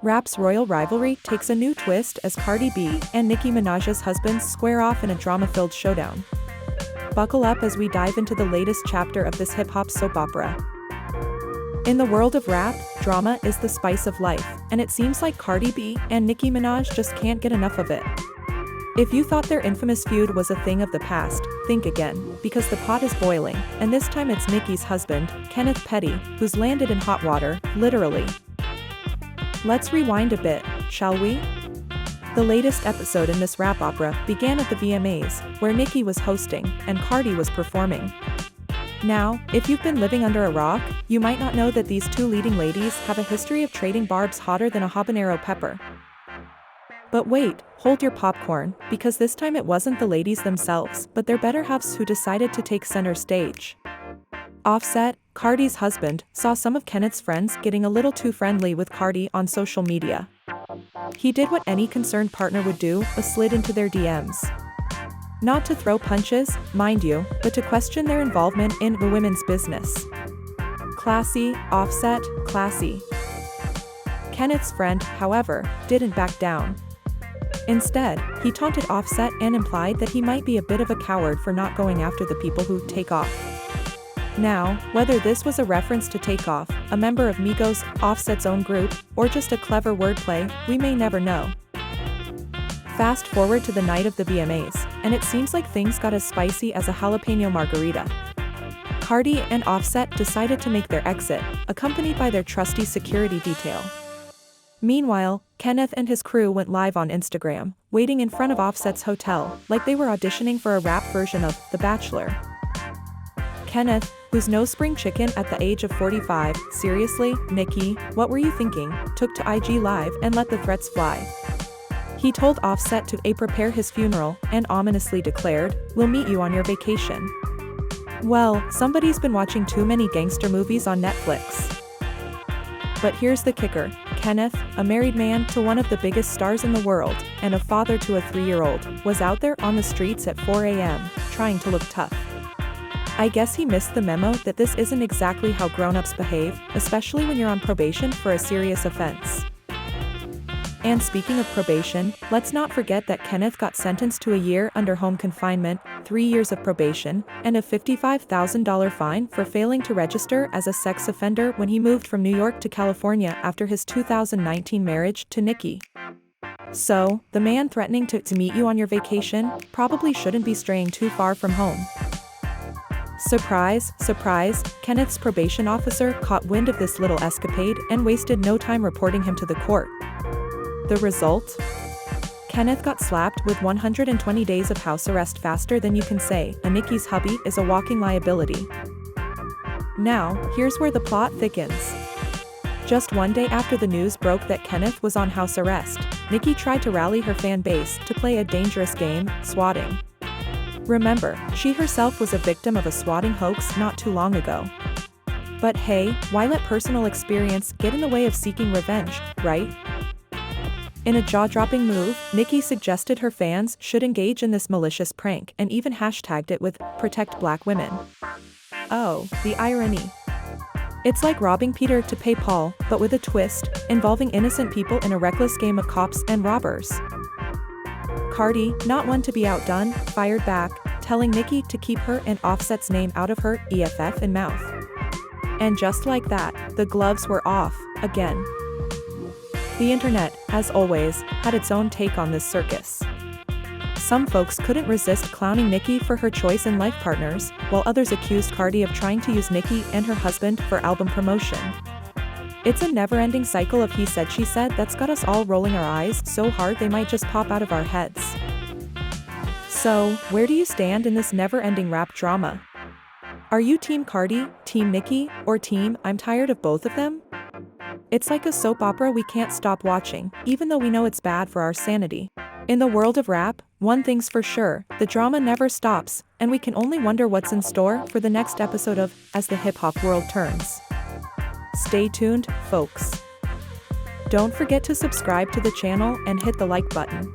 Rap's royal rivalry takes a new twist as Cardi B and Nicki Minaj's husbands square off in a drama-filled showdown. Buckle up as we dive into the latest chapter of this hip-hop soap opera. In the world of rap, drama is the spice of life, and it seems like Cardi B and Nicki Minaj just can't get enough of it. If you thought their infamous feud was a thing of the past, think again, because the pot is boiling, and this time it's Nicki's husband, Kenneth who's landed in hot water, literally. Let's rewind a bit, shall we? The latest episode in this rap opera began at the VMAs, where Nicki was hosting, and Cardi was performing. Now, if you've been living under a rock, you might not know that these two leading ladies have a history of trading barbs hotter than a habanero pepper. But wait, hold your popcorn, because this time it wasn't the ladies themselves, but their better halves who decided to take center stage. Offset, Cardi's husband, saw some of Kenneth's friends getting a little too friendly with Cardi on social media. He did what any concerned partner would do, slid into their DMs. Not to throw punches, mind you, but to question their involvement in the women's business. Classy, Offset, classy. Kenneth's friend, however, didn't back down. Instead, he taunted Offset and implied that he might be a bit of a coward for not going after the people who take off. Now, whether this was a reference to Takeoff, a member of Migos, Offset's own group, or just a clever wordplay, we may never know. Fast forward to the night of the VMAs, and it seems like things got as spicy as a jalapeno margarita. Cardi and Offset decided to make their exit, accompanied by their trusty security detail. Meanwhile, Kenneth and his crew went live on Instagram, waiting in front of Offset's hotel, like they were auditioning for a rap version of The Bachelor. Kenneth, who's no spring chicken at the age of 45, seriously, Nicki, what were you thinking, took to IG Live and let the threats fly. He told Offset to prepare his funeral, and ominously declared, "We'll meet you on your vacation." Well, somebody's been watching too many gangster movies on Netflix. But here's the kicker, Kenneth, a married man to one of the biggest stars in the world, and a father to a 3-year-old, was out there on the streets at 4 a.m., trying to look tough. I guess he missed the memo that this isn't exactly how grown-ups behave, especially when you're on probation for a serious offense. And speaking of probation, let's not forget that Kenneth got sentenced to a year under home confinement, 3 years of probation, and a $55,000 fine for failing to register as a sex offender when he moved from New York to California after his 2019 marriage to Nicki. So, the man threatening to meet you on your vacation probably shouldn't be straying too far from home. Surprise, surprise, Kenneth's probation officer caught wind of this little escapade and wasted no time reporting him to the court. The result? Kenneth got slapped with 120 days of house arrest faster than you can say, and Nicki's hubby is a walking liability. Now, here's where the plot thickens. Just one day after the news broke that Kenneth was on house arrest, Nicki tried to rally her fan base to play a dangerous game, swatting. Remember, she herself was a victim of a swatting hoax not too long ago. But hey, why let personal experience get in the way of seeking revenge, right? In a jaw-dropping move, Nicki suggested her fans should engage in this malicious prank and even hashtagged it with "Protect Black Women." Oh, the irony. It's like robbing Peter to pay Paul, but with a twist, involving innocent people in a reckless game of cops and robbers. Cardi, not one to be outdone, fired back, telling Nicki to keep her and Offset's name out of her EFF and mouth. And just like that, the gloves were off, again. The internet, as always, had its own take on this circus. Some folks couldn't resist clowning Nicki for her choice in life partners, while others accused Cardi of trying to use Nicki and her husband for album promotion. It's a never-ending cycle of he said she said that's got us all rolling our eyes so hard they might just pop out of our heads. So, where do you stand in this never-ending rap drama? Are you Team Cardi, Team Nicki, or Team I'm tired of both of them? It's like a soap opera we can't stop watching, even though we know it's bad for our sanity. In the world of rap, one thing's for sure, the drama never stops, and we can only wonder what's in store for the next episode of As the Hip-Hop World Turns. Stay tuned, folks. Don't forget to subscribe to the channel and hit the like button.